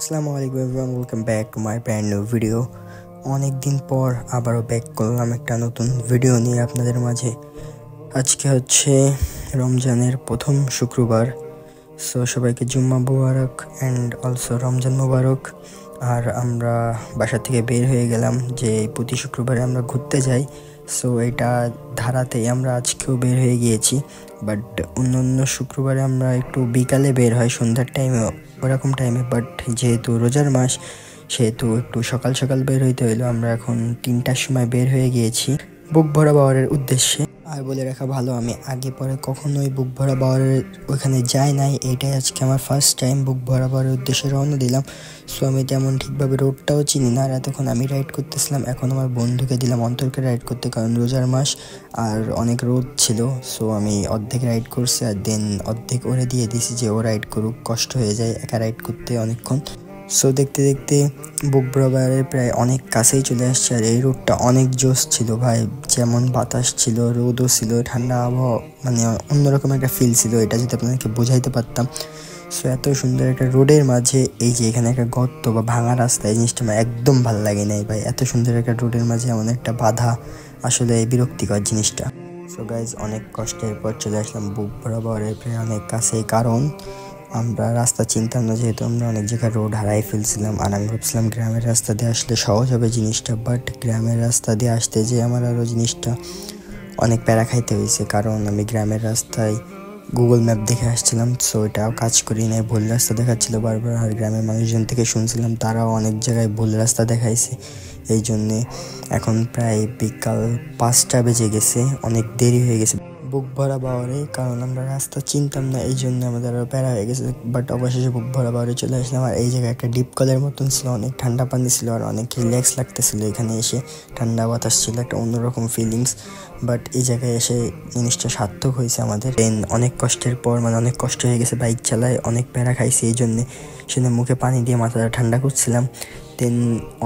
আসসালামু আলাইকুম everyone, welcome back to my brand new video. অনেক দিন পর আবারও ব্যাক করলাম একটা নতুন ভিডিও নিয়ে আপনাদের মাঝে। আজকে হচ্ছে রমজানের প্রথম শুক্রবার। সো সবাইকে জুম্মা মুবারক অ্যান্ড অলসো রমজান মুবারক। আর আমরা বাসা থেকে বের হয়ে গেলাম যে প্রতি শুক্রবারে আমরা ঘুরতে যাই। সো এটা ধারাতেই আমরা আজকেও বের হয়ে গিয়েছি। বাট অন্য শুক্রবারে আমরা একটু বিকালে বের হয়, সন্ধ্যার টাইমে, ওরকম টাইমে। বাট যেহেতু রোজার মাস সেহেতু একটু সকাল সকাল বের হইতে হইলো। আমরা এখন 3টার সময় বের হয়ে গিয়েছি বুক ভরা বাওয়ারের উদ্দেশ্যে। আর বলে রাখা ভালো, আমি আগে পরে কখনোই বুক ভরা বাওয়ারের ওইখানে যাই নাই। এইটাই আজকে আমার ফার্স্ট টাইম বুক ভরা বাওয়ারের উদ্দেশ্যে রওনা দিলাম। সো আমি তেমন ঠিকভাবে রোডটাও চিনি না। আর এতক্ষণ আমি রাইড করতেছিলাম, এখন আমার বন্ধুকে দিলাম অন্তরকে রাইড করতে, কারণ রোজার মাস আর অনেক রোদ ছিল। সো আমি অর্ধেক রাইড করছি আর দেন অর্ধেক ওরে দিয়ে দিছি যে ও রাইড করুক, কষ্ট হয়ে যায় একা রাইড করতে অনেকক্ষণ। সো দেখতে দেখতে বুক ভরা বাওয়ারের প্রায় অনেক কাছেই চলে আসছে। আর এই রোডটা অনেক জোশ ছিল ভাই, যেমন বাতাস ছিল, রোদও ছিল, ঠান্ডা আবহাওয়া, মানে অন্যরকম একটা ফিল ছিল। এটা যদি আপনাদেরকে বোঝাইতে পারতাম। সো এত সুন্দর একটা রোডের মাঝে এই যে এখানে একটা গর্ত বা ভাঙা রাস্তা, এই জিনিসটা আমার একদম ভালো লাগে নাই ভাই। এত সুন্দর একটা রোডের মাঝে এমন একটা বাধা, আসলে বিরক্তিকর জিনিসটা। সো গাইজ, অনেক কষ্টের পর চলে আসলাম বুক ভরা বাওয়ারের প্রায় অনেক কাছে, কারণ আমরা রাস্তা চিনতাম না, যেহেতু আমরা অনেক জায়গায় রোড হারাই ফেলছিলাম। আর আমি ভাবছিলাম গ্রামের রাস্তা দিয়ে আসলে সহজ হবে জিনিসটা, বাট গ্রামের রাস্তা দিয়ে আসতে যে আমার আরও জিনিসটা অনেক প্যারা খাইতে হয়েছে, কারণ আমি গ্রামের রাস্তায় গুগল ম্যাপ দেখে আসছিলাম। সো এটাও কাজ করি নাই, ভুল রাস্তা দেখাচ্ছিল বারবার। আর গ্রামের মানুষজন থেকে শুনছিলাম তারাও অনেক জায়গায় ভুল রাস্তা দেখাইছে। এই জন্যে এখন প্রায় বিকাল 5টা বেজে গেছে, অনেক দেরি হয়ে গেছে বুক ভরা বাওয়ারে, কারণ আমরা রাস্তা চিনতাম না, এই জন্য আমাদের আরও প্যারা হয়ে গেছে। বাট অবশেষে বুক ভরা বাওয়ারে চলে আসলাম। আর এই জায়গায় একটা ডিপ কলের মতন ছিল, অনেক ঠান্ডা পানি ছিল আর অনেক রিল্যাক্স লাগতেছিল এখানে এসে। ঠান্ডা বাতাস ছিল, একটা অন্যরকম ফিলিংস। বাট এই জায়গায় এসে জিনিসটা সার্থক হয়েছে আমাদের। দেন অনেক কষ্টের পর, মানে অনেক কষ্ট হয়ে গেছে বাইক চালায়, অনেক প্যারা খাইছি, এই জন্যে সেখানে মুখে পানি দিয়ে মাথাটা ঠান্ডা করছিলাম। দেন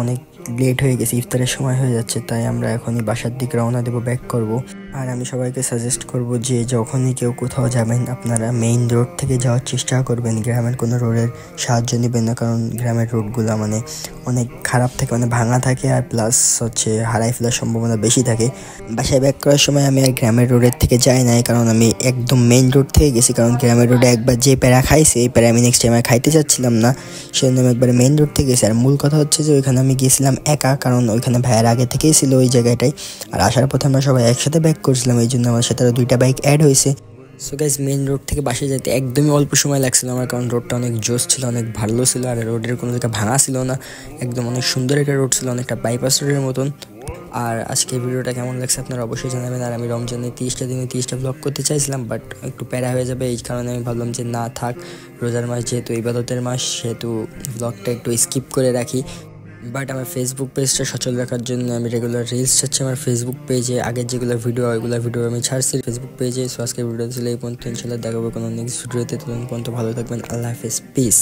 অনেক লেট হয়ে গেছে, ইফতারের সময় হয়ে যাচ্ছে, তাই আমরা এখনই বাসার দিকে রওনা দেবো, ব্যাক করব। আর আমি সবাইকে সাজেস্ট করব যে যখনই কেউ কোথাও যাবেন আপনারা মেইন রোড থেকে যাওয়ার চেষ্টা করবেন, গ্রামের কোনো রোডের সাহায্য নেবেন না, কারণ গ্রামের রোডগুলো মানে অনেক খারাপ থাকে, মানে ভাঙা থাকে, আর প্লাস হচ্ছে হারাই ফেলার সম্ভাবনা বেশি থাকে। বাসায় ব্যাক করার সময় আমি আর গ্রামের রোডের থেকে যাই নাই, কারণ আমি একদম মেইন রোড থেকে গেছি, কারণ গ্রামের রোডে একবার যে প্যারা খাইছে এই প্যারা আমি নেক্সট টাইম আর খাইতে চাচ্ছিলাম না, সেজন্য আমি একবার মেইন রোড থেকে গেছি। আর মূল কথা হচ্ছে যে ওইখানে আমি গেছিলাম একা, কারণ ওইখানে ভাইয়ের আগে থেকেই ছিল ওই জায়গাটায়। আর আসার পথে আমরা সবাই একসাথে ব্যাক করছিলাম, এই জন্য আমার সাথে আরও 2টা বাইক অ্যাড হয়েছে। সো গাইজ, মেইন রোড থেকে বাসায় যেতে একদমই অল্প সময় লাগছিল আমার, কারণ রোডটা অনেক জোস ছিল, অনেক ভালো ছিল। আর রোডের কোনো জায়গা ভাঙা ছিল না, একদম অনেক সুন্দর একটা রোড ছিল, অনেকটা বাইপাস রোডের মতন। আর আজকে ভিডিওটা কেমন লাগছে আপনারা অবশ্যই জানাবেন। আর আমি রমজানে 30টা দিনে 30টা ব্লগ করতে চাইছিলাম, বাট একটু প্যারা হয়ে যাবে, এই কারণে আমি ভাবলাম যে না থাক, রোজার মাস যেহেতু, ইবাদতের মাস সেহেতু ব্লগটা একটু স্কিপ করে রাখি। বাট আমার ফেসবুক পেজটা সচল রাখার জন্য আমি রেগুলার রিলস ছাড়ছি আমার ফেসবুক পেজে। আগের যেগুলো ভিডিও ওইগুলো ভিডিও আমি ছাড়ছি ফেসবুক পেজে। সো আজকের ভিডিও ছিল এই পর্যন্ত, ইনশাল্লাহ দেখাবো কোনো নেক্সট ভিডিওতে। তখন পর্যন্ত ভালো থাকবেন, আল্লাহ হাফেজ, পিস।